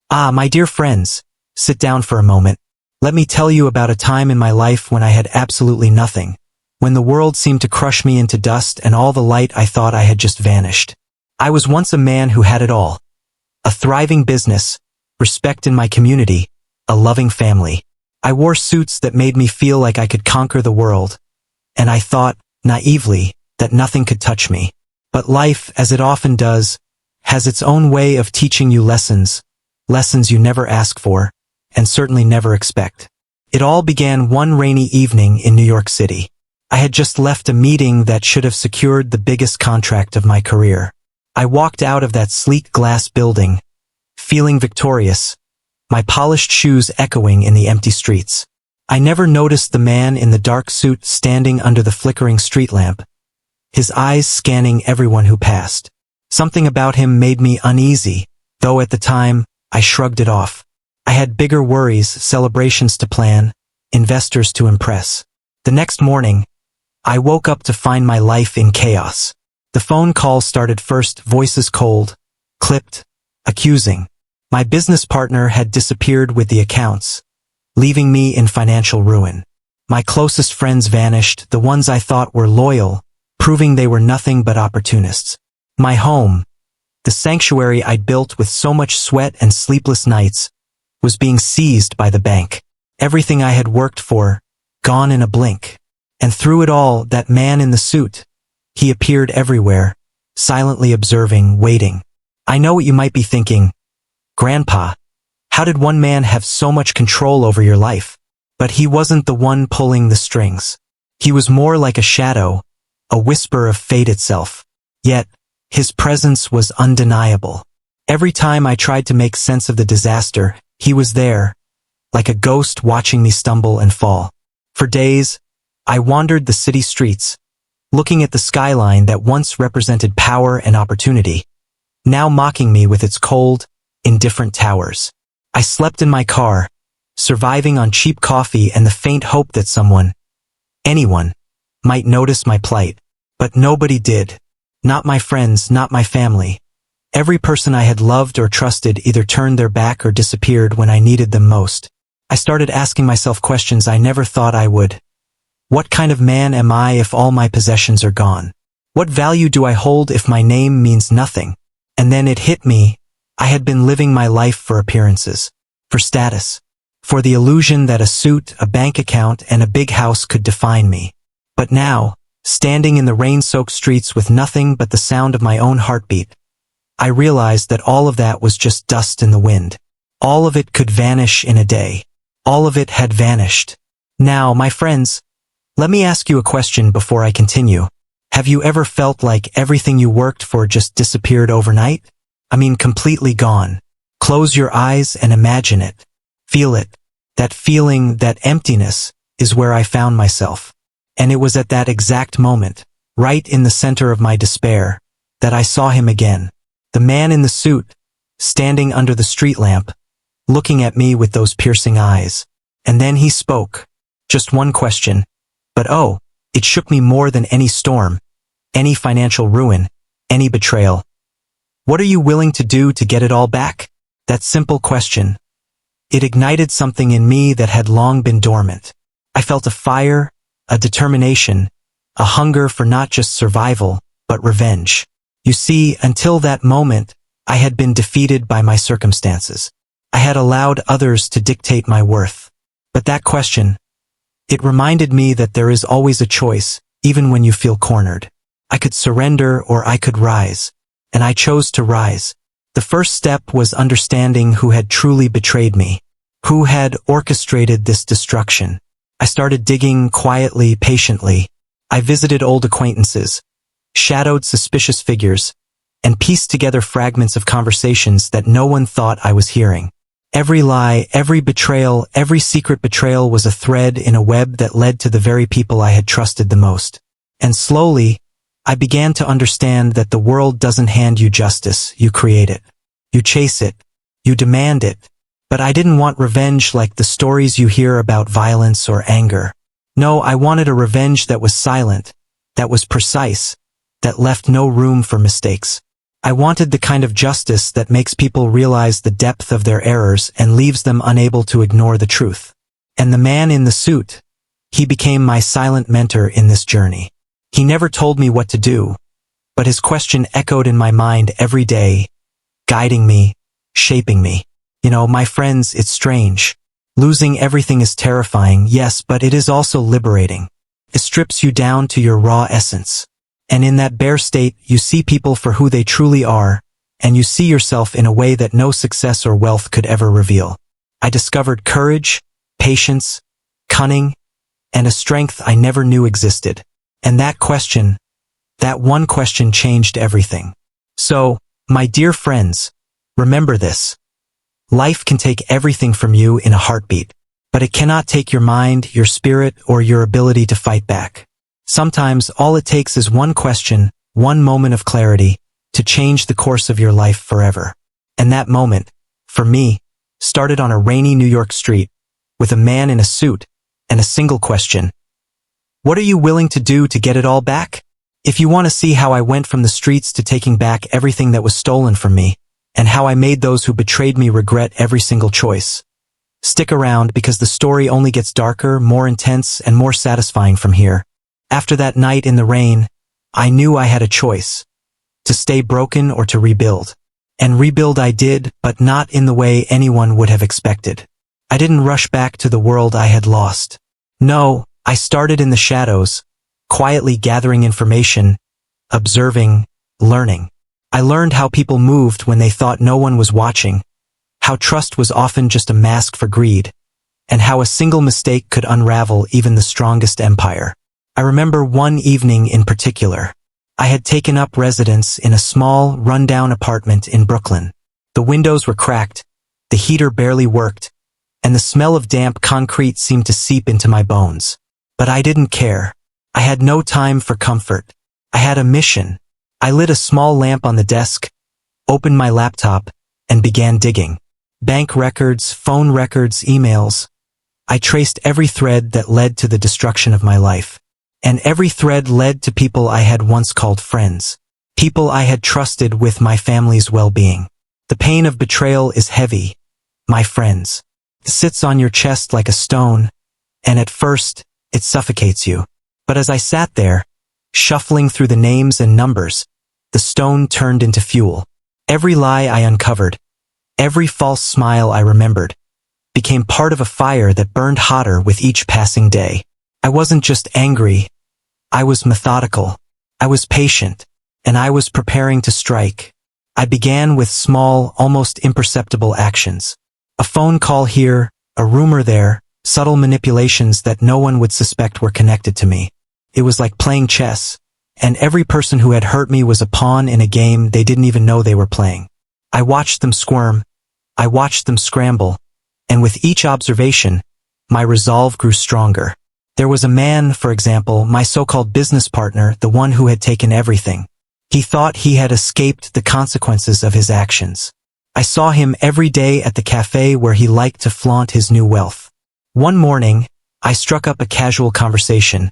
Ah, my dear friends, sit down for a moment. Let me tell you about a time in my life when I had absolutely nothing, when the world seemed to crush me into dust and all the light I thought I had just vanished. I was once a man who had it all. A thriving business, respect in my community, a loving family. I wore suits that made me feel like I could conquer the world, and I thought, naively, that nothing could touch me. But life, as it often does, has its own way of teaching you lessons you never ask for, and certainly never expect. It all began one rainy evening in New York City. I had just left a meeting that should have secured the biggest contract of my career. I walked out of that sleek glass building, feeling victorious, my polished shoes echoing in the empty streets. I never noticed the man in the dark suit standing under the flickering street lamp, his eyes scanning everyone who passed. Something about him made me uneasy, though at the time, I shrugged it off. I had bigger worries, celebrations to plan, investors to impress. The next morning, I woke up to find my life in chaos. The phone call started first, voices cold, clipped, accusing. My business partner had disappeared with the accounts, leaving me in financial ruin. My closest friends vanished, the ones I thought were loyal, proving they were nothing but opportunists. My home, the sanctuary I'd built with so much sweat and sleepless nights, was being seized by the bank. Everything I had worked for, gone in a blink. And through it all, that man in the suit, he appeared everywhere, silently observing, waiting. I know what you might be thinking. Grandpa, how did one man have so much control over your life? But he wasn't the one pulling the strings. He was more like a shadow, a whisper of fate itself. Yet, his presence was undeniable. Every time I tried to make sense of the disaster, he was there, like a ghost watching me stumble and fall. For days, I wandered the city streets, looking at the skyline that once represented power and opportunity, now mocking me with its cold, indifferent towers. I slept in my car, surviving on cheap coffee and the faint hope that someone, anyone, might notice my plight. But nobody did. Not my friends, not my family. Every person I had loved or trusted either turned their back or disappeared when I needed them most. I started asking myself questions I never thought I would. What kind of man am I if all my possessions are gone? What value do I hold if my name means nothing? And then it hit me. I had been living my life for appearances, for status, for the illusion that a suit, a bank account, and a big house could define me. But now, standing in the rain-soaked streets with nothing but the sound of my own heartbeat, I realized that all of that was just dust in the wind. All of it could vanish in a day. All of it had vanished. Now, my friends, let me ask you a question before I continue. Have you ever felt like everything you worked for just disappeared overnight? I mean, completely gone. Close your eyes and imagine it. Feel it. That feeling, that emptiness, is where I found myself. And it was at that exact moment, right in the center of my despair, that I saw him again. The man in the suit, standing under the street lamp, looking at me with those piercing eyes. And then he spoke. Just one question. But oh, it shook me more than any storm, any financial ruin, any betrayal. What are you willing to do to get it all back? That simple question. It ignited something in me that had long been dormant. I felt a fire, a determination, a hunger for not just survival, but revenge. You see, until that moment, I had been defeated by my circumstances. I had allowed others to dictate my worth. But that question, it reminded me that there is always a choice, even when you feel cornered. I could surrender or I could rise. And I chose to rise. The first step was understanding who had truly betrayed me, who had orchestrated this destruction. I started digging quietly, patiently. I visited old acquaintances, shadowed suspicious figures, and pieced together fragments of conversations that no one thought I was hearing. Every lie, every betrayal, every secret betrayal was a thread in a web that led to the very people I had trusted the most. And slowly, I began to understand that the world doesn't hand you justice, you create it. You chase it. You demand it. But I didn't want revenge like the stories you hear about violence or anger. No, I wanted a revenge that was silent, that was precise, that left no room for mistakes. I wanted the kind of justice that makes people realize the depth of their errors and leaves them unable to ignore the truth. And the man in the suit, he became my silent mentor in this journey. He never told me what to do, but his question echoed in my mind every day, guiding me, shaping me. You know, my friends, it's strange. Losing everything is terrifying, yes, but it is also liberating. It strips you down to your raw essence. And in that bare state, you see people for who they truly are, and you see yourself in a way that no success or wealth could ever reveal. I discovered courage, patience, cunning, and a strength I never knew existed. And that one question changed everything. So, my dear friends, remember this. Life can take everything from you in a heartbeat, but it cannot take your mind, your spirit, or your ability to fight back. Sometimes all it takes is one question, one moment of clarity, to change the course of your life forever. And that moment, for me, started on a rainy New York street, with a man in a suit, and a single question. What are you willing to do to get it all back? If you want to see how I went from the streets to taking back everything that was stolen from me, and how I made those who betrayed me regret every single choice, stick around because the story only gets darker, more intense, and more satisfying from here. After that night in the rain, I knew I had a choice, to stay broken or to rebuild. And rebuild I did, but not in the way anyone would have expected. I didn't rush back to the world I had lost. No, I started in the shadows, quietly gathering information, observing, learning. I learned how people moved when they thought no one was watching, how trust was often just a mask for greed, and how a single mistake could unravel even the strongest empire. I remember one evening in particular. I had taken up residence in a small, run-down apartment in Brooklyn. The windows were cracked, the heater barely worked, and the smell of damp concrete seemed to seep into my bones. But I didn't care. I had no time for comfort. I had a mission. I lit a small lamp on the desk, opened my laptop, and began digging. Bank records, phone records, emails. I traced every thread that led to the destruction of my life. And every thread led to people I had once called friends. People I had trusted with my family's well-being. The pain of betrayal is heavy, my friends. It sits on your chest like a stone, and at first, it suffocates you. But as I sat there, shuffling through the names and numbers, the stone turned into fuel. Every lie I uncovered, every false smile I remembered, became part of a fire that burned hotter with each passing day. I wasn't just angry, I was methodical, I was patient, and I was preparing to strike. I began with small, almost imperceptible actions. A phone call here, a rumor there, subtle manipulations that no one would suspect were connected to me. It was like playing chess, and every person who had hurt me was a pawn in a game they didn't even know they were playing. I watched them squirm, I watched them scramble, and with each observation, my resolve grew stronger. There was a man, for example, my so-called business partner, the one who had taken everything. He thought he had escaped the consequences of his actions. I saw him every day at the cafe where he liked to flaunt his new wealth. One morning, I struck up a casual conversation,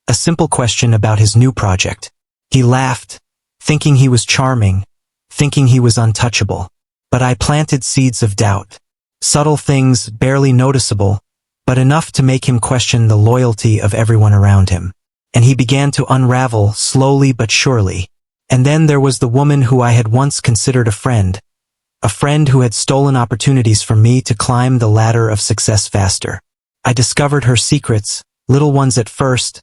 a simple question about his new project. He laughed, thinking he was charming, thinking he was untouchable. But I planted seeds of doubt. Subtle things, barely noticeable, but enough to make him question the loyalty of everyone around him. And he began to unravel, slowly but surely. And then there was the woman who I had once considered a friend who had stolen opportunities from me to climb the ladder of success faster. I discovered her secrets, little ones at first,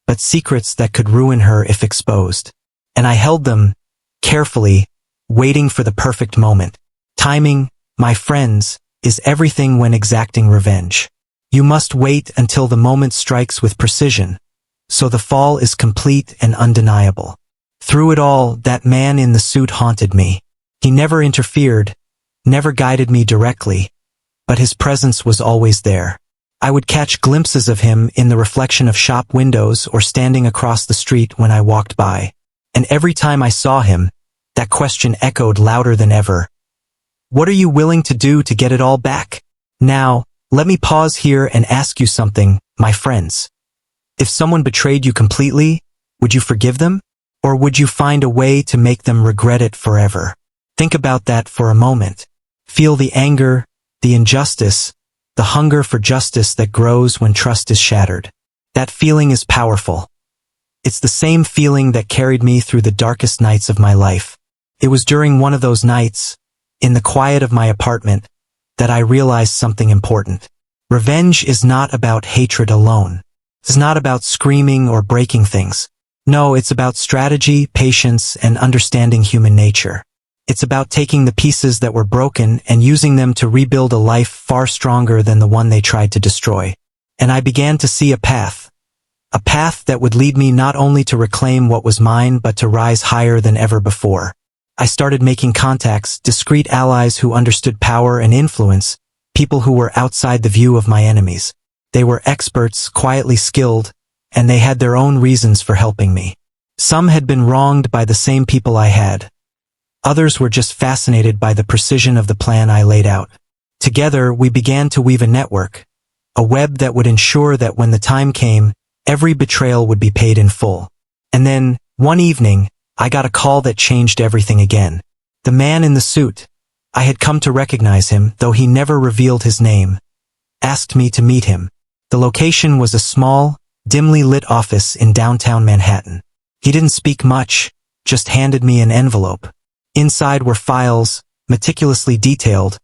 but secrets that could ruin her if exposed. And I held them, carefully, waiting for the perfect moment. Timing, my friends, is everything when exacting revenge. You must wait until the moment strikes with precision, so the fall is complete and undeniable. Through it all, that man in the suit haunted me. He never interfered, never guided me directly, but his presence was always there. I would catch glimpses of him in the reflection of shop windows or standing across the street when I walked by. And every time I saw him, that question echoed louder than ever. What are you willing to do to get it all back? Now, let me pause here and ask you something, my friends. If someone betrayed you completely, would you forgive them? Or would you find a way to make them regret it forever? Think about that for a moment. Feel the anger, the injustice, the hunger for justice that grows when trust is shattered. That feeling is powerful. It's the same feeling that carried me through the darkest nights of my life. It was during one of those nights, in the quiet of my apartment, that I realized something important. Revenge is not about hatred alone. It's not about screaming or breaking things. No, it's about strategy, patience, and understanding human nature. It's about taking the pieces that were broken and using them to rebuild a life far stronger than the one they tried to destroy. And I began to see a path that would lead me not only to reclaim what was mine but to rise higher than ever before. I started making contacts, discreet allies who understood power and influence, people who were outside the view of my enemies. They were experts, quietly skilled, and they had their own reasons for helping me. Some had been wronged by the same people I had. Others were just fascinated by the precision of the plan I laid out. Together, we began to weave a network, a web that would ensure that when the time came, every betrayal would be paid in full. And then, one evening, I got a call that changed everything again. The man in the suit, I had come to recognize him, though he never revealed his name, asked me to meet him. The location was a small, dimly lit office in downtown Manhattan. He didn't speak much, just handed me an envelope. Inside were files, meticulously detailed,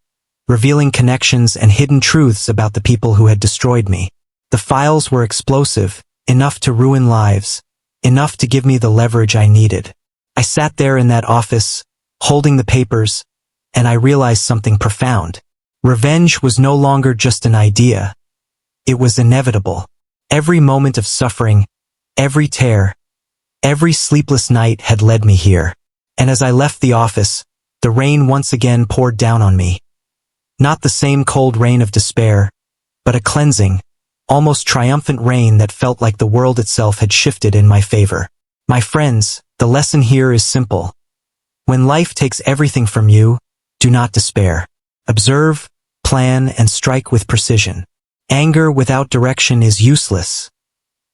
revealing connections and hidden truths about the people who had destroyed me. The files were explosive, enough to ruin lives, enough to give me the leverage I needed. I sat there in that office, holding the papers, and I realized something profound. Revenge was no longer just an idea. It was inevitable. Every moment of suffering, every tear, every sleepless night had led me here. And as I left the office, the rain once again poured down on me. Not the same cold rain of despair, but a cleansing, almost triumphant rain that felt like the world itself had shifted in my favor. My friends, the lesson here is simple. When life takes everything from you, do not despair. Observe, plan, and strike with precision. Anger without direction is useless.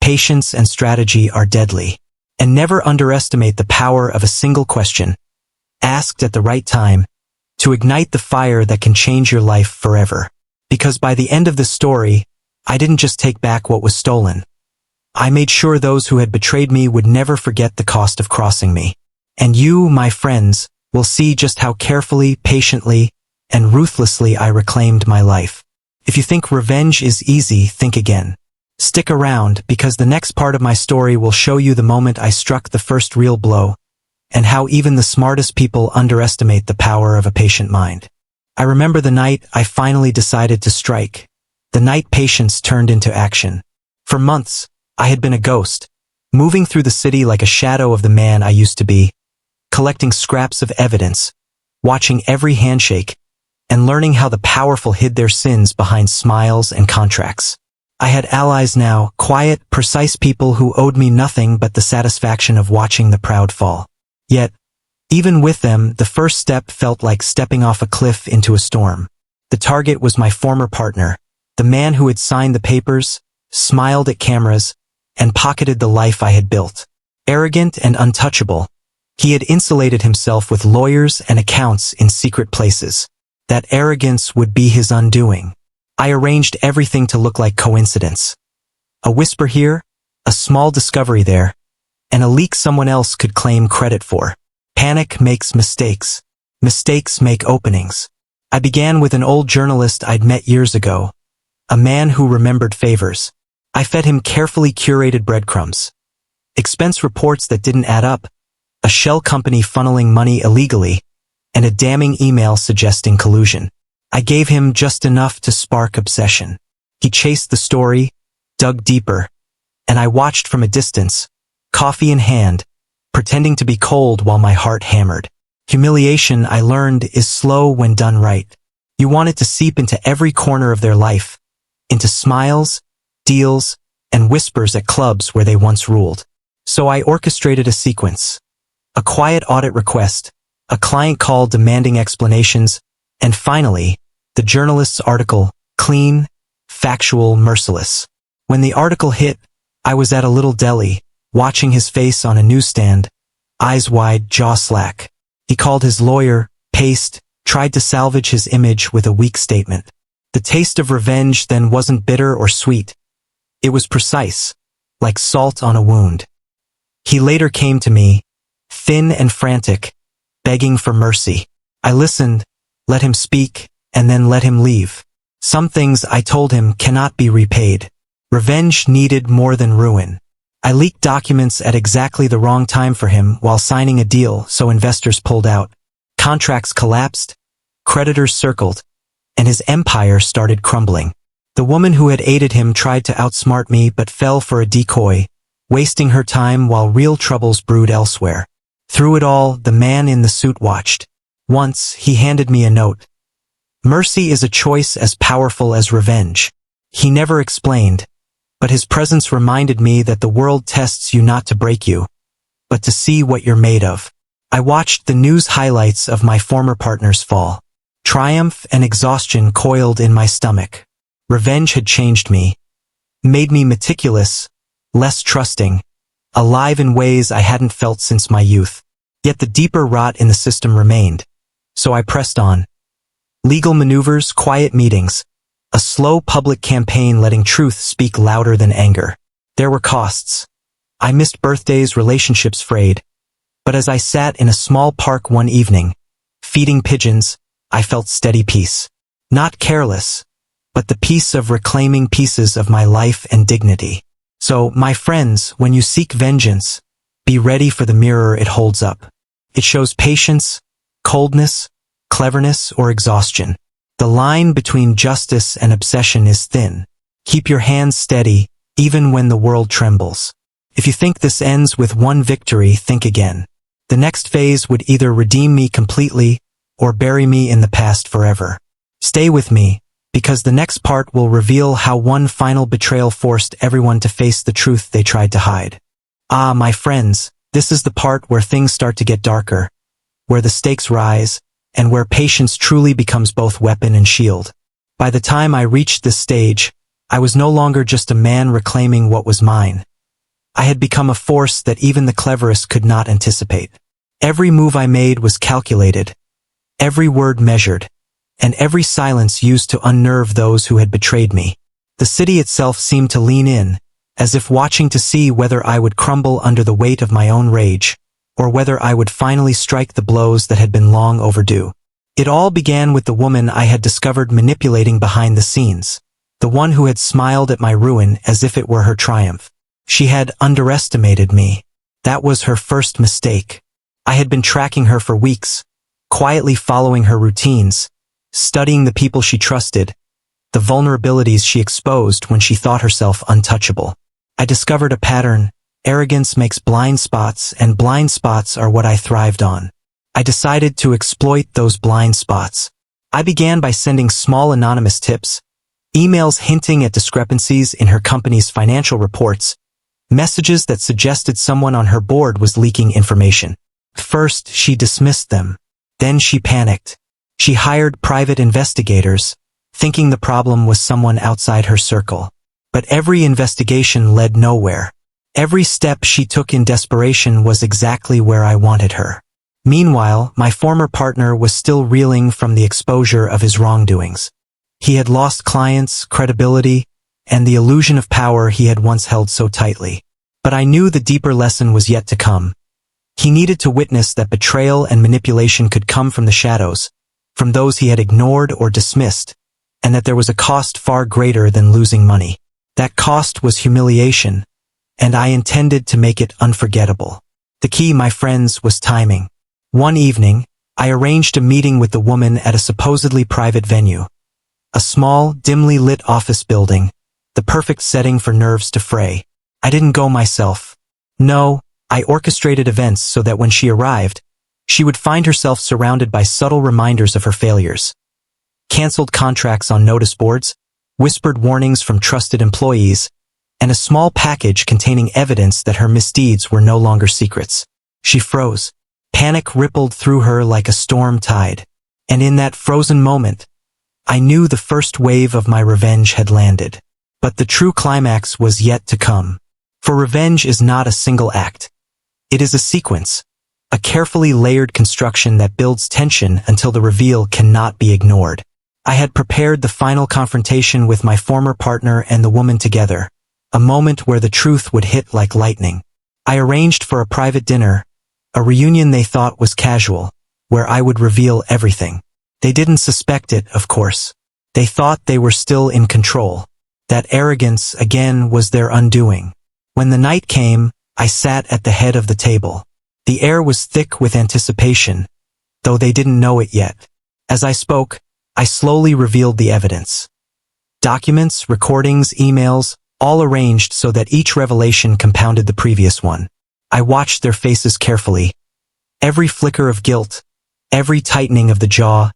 Patience and strategy are deadly. And never underestimate the power of a single question, asked at the right time, to ignite the fire that can change your life forever. Because by the end of the story, I didn't just take back what was stolen. I made sure those who had betrayed me would never forget the cost of crossing me. And you, my friends, will see just how carefully, patiently, and ruthlessly I reclaimed my life. If you think revenge is easy, think again. Stick around, because the next part of my story will show you the moment I struck the first real blow, and how even the smartest people underestimate the power of a patient mind. I remember the night I finally decided to strike, the night patience turned into action. For months, I had been a ghost, moving through the city like a shadow of the man I used to be, collecting scraps of evidence, watching every handshake, and learning how the powerful hid their sins behind smiles and contracts. I had allies now, quiet, precise people who owed me nothing but the satisfaction of watching the proud fall. Yet, even with them, the first step felt like stepping off a cliff into a storm. The target was my former partner, the man who had signed the papers, smiled at cameras, and pocketed the life I had built. Arrogant and untouchable, he had insulated himself with lawyers and accounts in secret places. That arrogance would be his undoing. I arranged everything to look like coincidence. A whisper here, a small discovery there, and a leak someone else could claim credit for. Panic makes mistakes. Mistakes make openings. I began with an old journalist I'd met years ago, a man who remembered favors. I fed him carefully curated breadcrumbs. Expense reports that didn't add up, a shell company funneling money illegally, and a damning email suggesting collusion. I gave him just enough to spark obsession. He chased the story, dug deeper, and I watched from a distance, coffee in hand, pretending to be cold while my heart hammered. Humiliation, I learned, is slow when done right. You want it to seep into every corner of their life, into smiles, deals, and whispers at clubs where they once ruled. So I orchestrated a sequence. A quiet audit request, a client call demanding explanations, and finally, the journalist's article, clean, factual, merciless. When the article hit, I was at a little deli, watching his face on a newsstand, eyes wide, jaw slack. He called his lawyer, paced, tried to salvage his image with a weak statement. The taste of revenge then wasn't bitter or sweet. It was precise, like salt on a wound. He later came to me, thin and frantic, begging for mercy. I listened, let him speak, and then let him leave. Some things I told him cannot be repaid. Revenge needed more than ruin. I leaked documents at exactly the wrong time for him while signing a deal, so investors pulled out. Contracts collapsed, creditors circled, and his empire started crumbling. The woman who had aided him tried to outsmart me but fell for a decoy, wasting her time while real troubles brewed elsewhere. Through it all, the man in the suit watched. Once, he handed me a note. Mercy is a choice as powerful as revenge. He never explained, but his presence reminded me that the world tests you not to break you, but to see what you're made of. I watched the news highlights of my former partner's fall. Triumph and exhaustion coiled in my stomach. Revenge had changed me, made me meticulous, less trusting, alive in ways I hadn't felt since my youth. Yet the deeper rot in the system remained, so I pressed on. Legal maneuvers, quiet meetings, a slow public campaign letting truth speak louder than anger. There were costs. I missed birthdays, relationships frayed. But as I sat in a small park one evening, feeding pigeons, I felt steady peace. Not careless, but the peace of reclaiming pieces of my life and dignity. So, my friends, when you seek vengeance, be ready for the mirror it holds up. It shows patience, coldness, cleverness, or exhaustion. The line between justice and obsession is thin. Keep your hands steady, even when the world trembles. If you think this ends with one victory, think again. The next phase would either redeem me completely, or bury me in the past forever. Stay with me, because the next part will reveal how one final betrayal forced everyone to face the truth they tried to hide. Ah, my friends, this is the part where things start to get darker, where the stakes rise, and where patience truly becomes both weapon and shield. By the time I reached this stage, I was no longer just a man reclaiming what was mine. I had become a force that even the cleverest could not anticipate. Every move I made was calculated, every word measured, and every silence used to unnerve those who had betrayed me. The city itself seemed to lean in, as if watching to see whether I would crumble under the weight of my own rage, or whether I would finally strike the blows that had been long overdue. It all began with the woman I had discovered manipulating behind the scenes, the one who had smiled at my ruin as if it were her triumph. She had underestimated me. That was her first mistake. I had been tracking her for weeks, quietly following her routines, studying the people she trusted, the vulnerabilities she exposed when she thought herself untouchable. I discovered a pattern. Arrogance makes blind spots, and blind spots are what I thrived on. I decided to exploit those blind spots. I began by sending small anonymous tips, emails hinting at discrepancies in her company's financial reports, messages that suggested someone on her board was leaking information. First, she dismissed them. Then she panicked. She hired private investigators, thinking the problem was someone outside her circle. But every investigation led nowhere. Every step she took in desperation was exactly where I wanted her. Meanwhile, my former partner was still reeling from the exposure of his wrongdoings. He had lost clients, credibility, and the illusion of power he had once held so tightly. But I knew the deeper lesson was yet to come. He needed to witness that betrayal and manipulation could come from the shadows, from those he had ignored or dismissed, and that there was a cost far greater than losing money. That cost was humiliation, and I intended to make it unforgettable. The key, my friends, was timing. One evening, I arranged a meeting with the woman at a supposedly private venue. A small, dimly lit office building, the perfect setting for nerves to fray. I didn't go myself. No, I orchestrated events so that when she arrived, she would find herself surrounded by subtle reminders of her failures. Canceled contracts on notice boards, whispered warnings from trusted employees, and a small package containing evidence that her misdeeds were no longer secrets. She froze. Panic rippled through her like a storm tide. And in that frozen moment, I knew the first wave of my revenge had landed. But the true climax was yet to come. For revenge is not a single act. It is a sequence. a carefully layered construction that builds tension until the reveal cannot be ignored. I had prepared the final confrontation with my former partner and the woman together, a moment where the truth would hit like lightning. I arranged for a private dinner, a reunion they thought was casual, where I would reveal everything. They didn't suspect it, of course. They thought they were still in control. That arrogance, again, was their undoing. When the night came, I sat at the head of the table. The air was thick with anticipation, though they didn't know it yet. As I spoke, I slowly revealed the evidence. Documents, recordings, emails, all arranged so that each revelation compounded the previous one. I watched their faces carefully. Every flicker of guilt, every tightening of the jaw,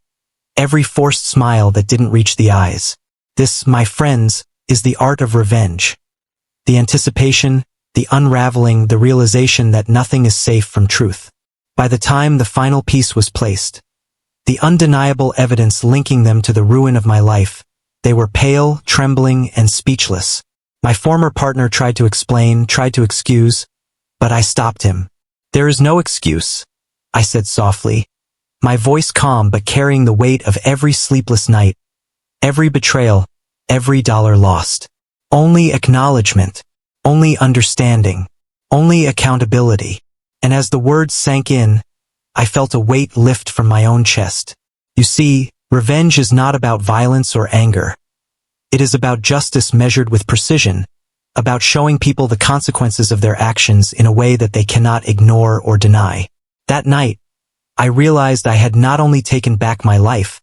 every forced smile that didn't reach the eyes. This, my friends, is the art of revenge. The anticipation, the unraveling, the realization that nothing is safe from truth. By the time the final piece was placed, the undeniable evidence linking them to the ruin of my life, they were pale, trembling, and speechless. My former partner tried to explain, tried to excuse, but I stopped him. "There is no excuse," I said softly, my voice calm but carrying the weight of every sleepless night, every betrayal, every dollar lost. Only acknowledgement, only understanding, only accountability. And as the words sank in, I felt a weight lift from my own chest. You see, revenge is not about violence or anger. It is about justice measured with precision, about showing people the consequences of their actions in a way that they cannot ignore or deny. That night, I realized I had not only taken back my life,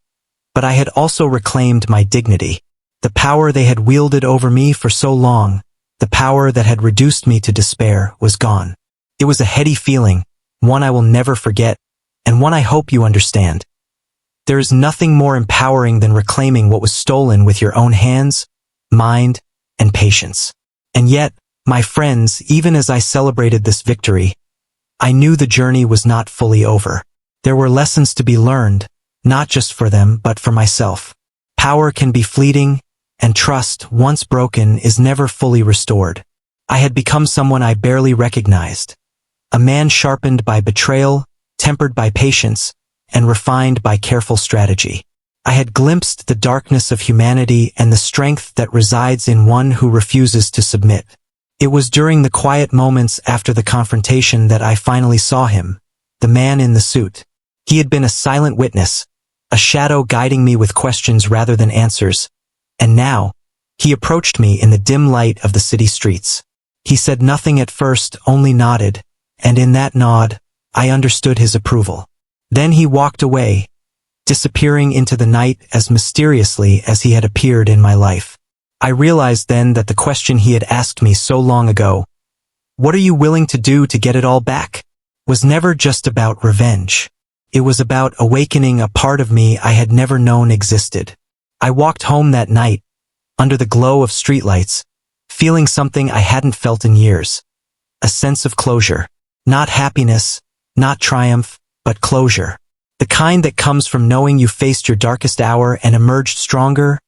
but I had also reclaimed my dignity. The power they had wielded over me for so long, the power that had reduced me to despair, was gone. It was a heady feeling, one I will never forget, and one I hope you understand. There is nothing more empowering than reclaiming what was stolen with your own hands, mind, and patience. And yet, my friends, even as I celebrated this victory, I knew the journey was not fully over. There were lessons to be learned, not just for them, but for myself. Power can be fleeting, and trust, once broken, is never fully restored. I had become someone I barely recognized. A man sharpened by betrayal, tempered by patience, and refined by careful strategy. I had glimpsed the darkness of humanity and the strength that resides in one who refuses to submit. It was during the quiet moments after the confrontation that I finally saw him, the man in the suit. He had been a silent witness, a shadow guiding me with questions rather than answers, and now, he approached me in the dim light of the city streets. He said nothing at first, only nodded, and in that nod, I understood his approval. Then he walked away, disappearing into the night as mysteriously as he had appeared in my life. I realized then that the question he had asked me so long ago, "What are you willing to do to get it all back?" was never just about revenge. It was about awakening a part of me I had never known existed. I walked home that night, under the glow of streetlights, feeling something I hadn't felt in years. A sense of closure. Not happiness, not triumph, but closure. The kind that comes from knowing you faced your darkest hour and emerged stronger,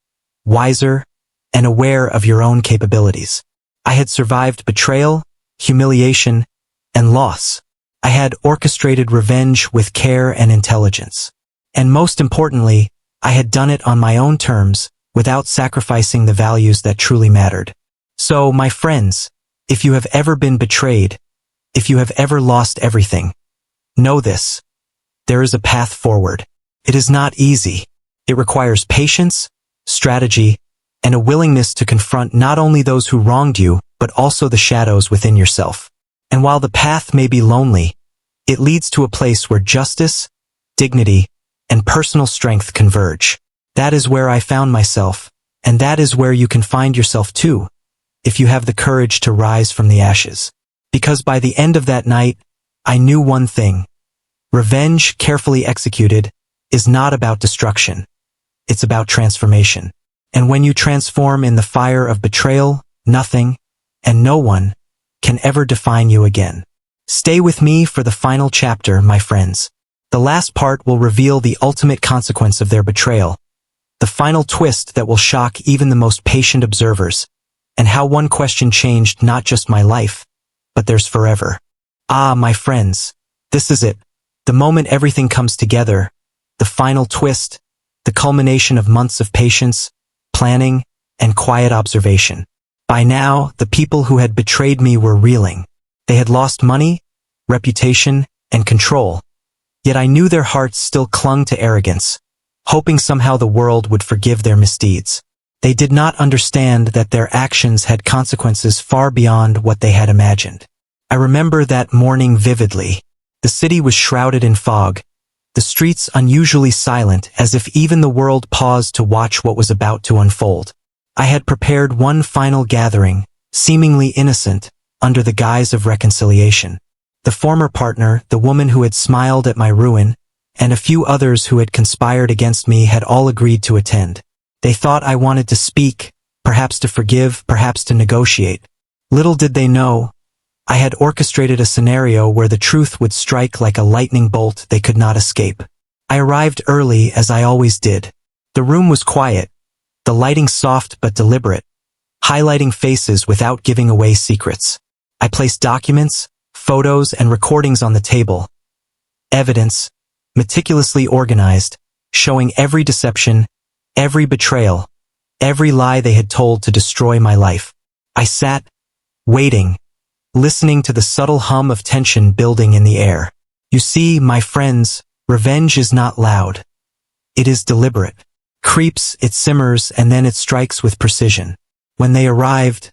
wiser, and aware of your own capabilities. I had survived betrayal, humiliation, and loss. I had orchestrated revenge with care and intelligence. And most importantly, I had done it on my own terms, without sacrificing the values that truly mattered. So, my friends, if you have ever been betrayed, if you have ever lost everything, know this. There is a path forward. It is not easy. It requires patience, strategy, and a willingness to confront not only those who wronged you, but also the shadows within yourself. And while the path may be lonely, it leads to a place where justice, dignity, and personal strength converge. That is where I found myself, and that is where you can find yourself too, if you have the courage to rise from the ashes. Because by the end of that night, I knew one thing. Revenge, carefully executed, is not about destruction. It's about transformation. And when you transform in the fire of betrayal, nothing, and no one, can ever define you again. Stay with me for the final chapter, my friends. The last part will reveal the ultimate consequence of their betrayal, the final twist that will shock even the most patient observers, and how one question changed not just my life, but theirs forever. Ah, my friends, This is it. The moment everything comes together. The final twist. The culmination of months of patience, planning, and quiet observation. By now, the people who had betrayed me were reeling. They had lost money, reputation, and control. Yet I knew their hearts still clung to arrogance, hoping somehow the world would forgive their misdeeds. They did not understand that their actions had consequences far beyond what they had imagined. I remember that morning vividly. The city was shrouded in fog, the streets unusually silent, as if even the world paused to watch what was about to unfold. I had prepared one final gathering, seemingly innocent, under the guise of reconciliation. The former partner, the woman who had smiled at my ruin, and a few others who had conspired against me had all agreed to attend. They thought I wanted to speak, perhaps to forgive, perhaps to negotiate. Little did they know, I had orchestrated a scenario where the truth would strike like a lightning bolt they could not escape. I arrived early, as I always did. The room was quiet, the lighting soft but deliberate, highlighting faces without giving away secrets. I placed documents, photos, and recordings on the table. Evidence, meticulously organized, showing every deception, every betrayal, every lie they had told to destroy my life. I sat, waiting, listening to the subtle hum of tension building in the air. You see, my friends, revenge is not loud. It is deliberate. Creeps, it simmers, and then it strikes with precision. When they arrived,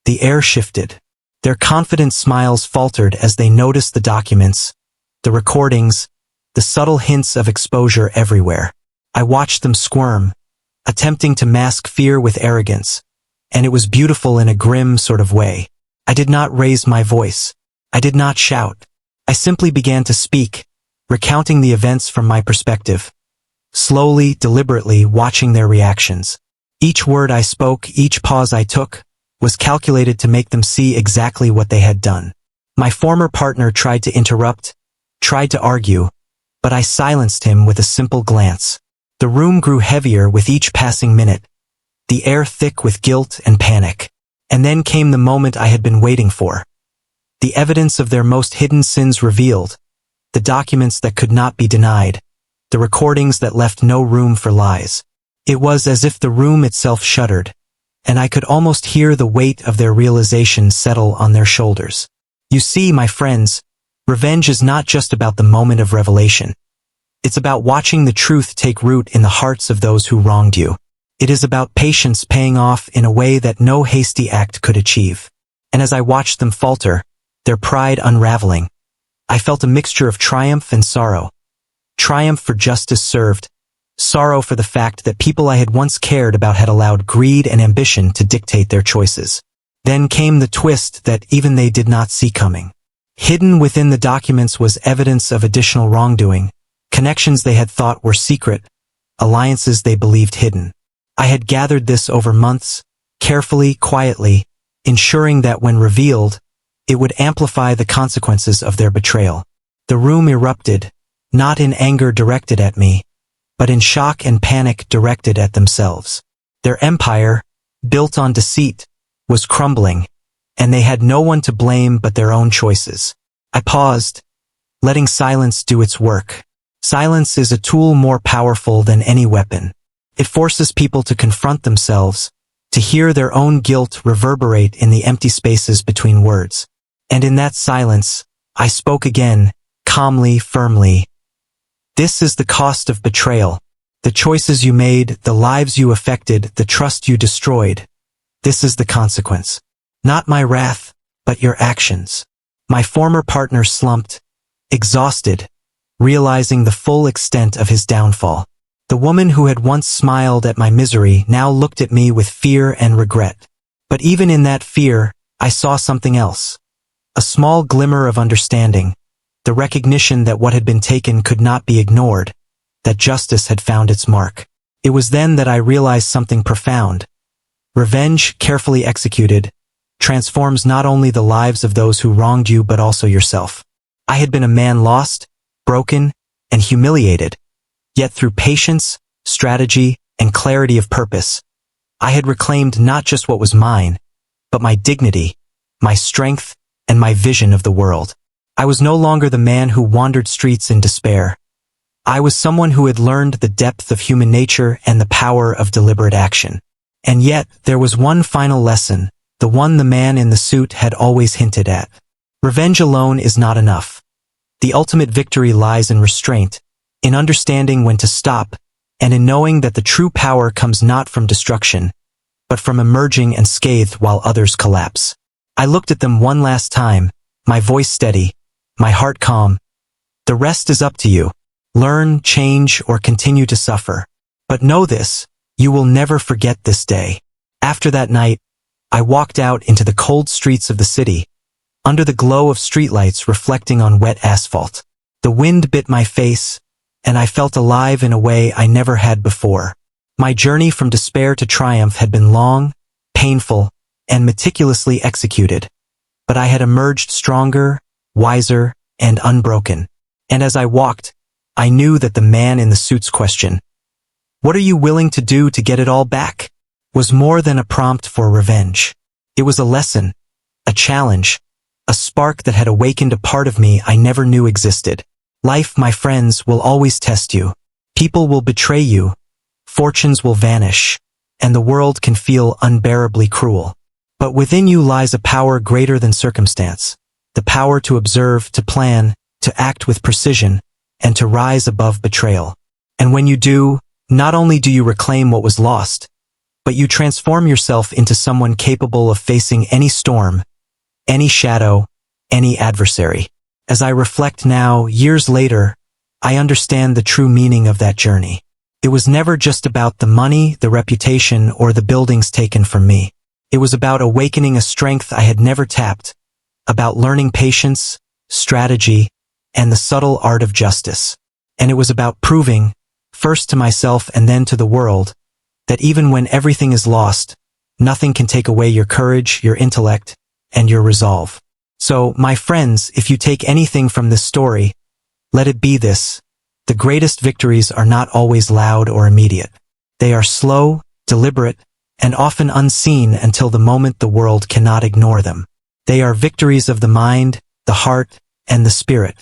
the air shifted. Their confident smiles faltered as they noticed the documents, the recordings, the subtle hints of exposure everywhere. I watched them squirm, attempting to mask fear with arrogance, and it was beautiful in a grim sort of way. I did not raise my voice. I did not shout. I simply began to speak, recounting the events from my perspective, slowly, deliberately watching their reactions. Each word I spoke, each pause I took, was calculated to make them see exactly what they had done. My former partner tried to interrupt, tried to argue, but I silenced him with a simple glance. The room grew heavier with each passing minute, the air thick with guilt and panic. And then came the moment I had been waiting for. The evidence of their most hidden sins revealed, the documents that could not be denied, the recordings that left no room for lies. It was as if the room itself shuddered, and I could almost hear the weight of their realization settle on their shoulders. You see, my friends, revenge is not just about the moment of revelation. It's about watching the truth take root in the hearts of those who wronged you. It is about patience paying off in a way that no hasty act could achieve. And as I watched them falter, their pride unraveling, I felt a mixture of triumph and sorrow. Triumph for justice served, sorrow for the fact that people I had once cared about had allowed greed and ambition to dictate their choices. Then came the twist that even they did not see coming. Hidden within the documents was evidence of additional wrongdoing, connections they had thought were secret, alliances they believed hidden. I had gathered this over months, carefully, quietly, ensuring that when revealed, it would amplify the consequences of their betrayal. The room erupted, not in anger directed at me, but in shock and panic directed at themselves. Their empire, built on deceit, was crumbling, and they had no one to blame but their own choices. I paused, letting silence do its work. Silence is a tool more powerful than any weapon. It forces people to confront themselves, to hear their own guilt reverberate in the empty spaces between words. And in that silence, I spoke again, calmly, firmly. This is the cost of betrayal. The choices you made, the lives you affected, the trust you destroyed. This is the consequence. Not my wrath, but your actions. My former partner slumped, exhausted, realizing the full extent of his downfall. The woman who had once smiled at my misery now looked at me with fear and regret. But even in that fear, I saw something else. A small glimmer of understanding, the recognition that what had been taken could not be ignored, that justice had found its mark. It was then that I realized something profound. Revenge, carefully executed, transforms not only the lives of those who wronged you but also yourself. I had been a man lost, broken, and humiliated. Yet through patience, strategy, and clarity of purpose, I had reclaimed not just what was mine, but my dignity, my strength, and my vision of the world. I was no longer the man who wandered streets in despair. I was someone who had learned the depth of human nature and the power of deliberate action. And yet, there was one final lesson, the one the man in the suit had always hinted at. Revenge alone is not enough. The ultimate victory lies in restraint, in understanding when to stop, and in knowing that the true power comes not from destruction, but from emerging unscathed while others collapse. I looked at them one last time, my voice steady, my heart calm. The rest is up to you. Learn, change, or continue to suffer. But know this, you will never forget this day. After that night, I walked out into the cold streets of the city, under the glow of streetlights reflecting on wet asphalt. The wind bit my face, and I felt alive in a way I never had before. My journey from despair to triumph had been long, painful, and meticulously executed. But I had emerged stronger, wiser, and unbroken. And as I walked, I knew that the man in the suit's question, "What are you willing to do to get it all back?" was more than a prompt for revenge. It was a lesson, a challenge, a spark that had awakened a part of me I never knew existed. Life, my friends, will always test you. People will betray you. Fortunes will vanish, and the world can feel unbearably cruel. But within you lies a power greater than circumstance, the power to observe, to plan, to act with precision, and to rise above betrayal. And when you do, not only do you reclaim what was lost, but you transform yourself into someone capable of facing any storm, any shadow, any adversary. As I reflect now, years later, I understand the true meaning of that journey. It was never just about the money, the reputation, or the buildings taken from me. It was about awakening a strength I had never tapped, about learning patience, strategy, and the subtle art of justice. And it was about proving, first to myself and then to the world, that even when everything is lost, nothing can take away your courage, your intellect, and your resolve. So, my friends, if you take anything from this story, let it be this: the greatest victories are not always loud or immediate. They are slow, deliberate, and often unseen until the moment the world cannot ignore them. They are victories of the mind, the heart, and the spirit.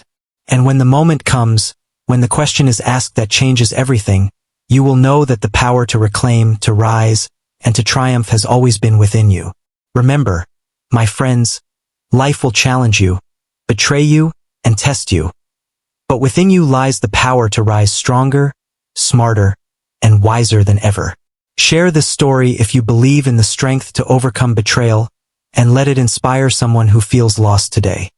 And when the moment comes, when the question is asked that changes everything, you will know that the power to reclaim, to rise, and to triumph has always been within you. Remember, my friends, life will challenge you, betray you, and test you. But within you lies the power to rise stronger, smarter, and wiser than ever. Share this story if you believe in the strength to overcome betrayal, and let it inspire someone who feels lost today.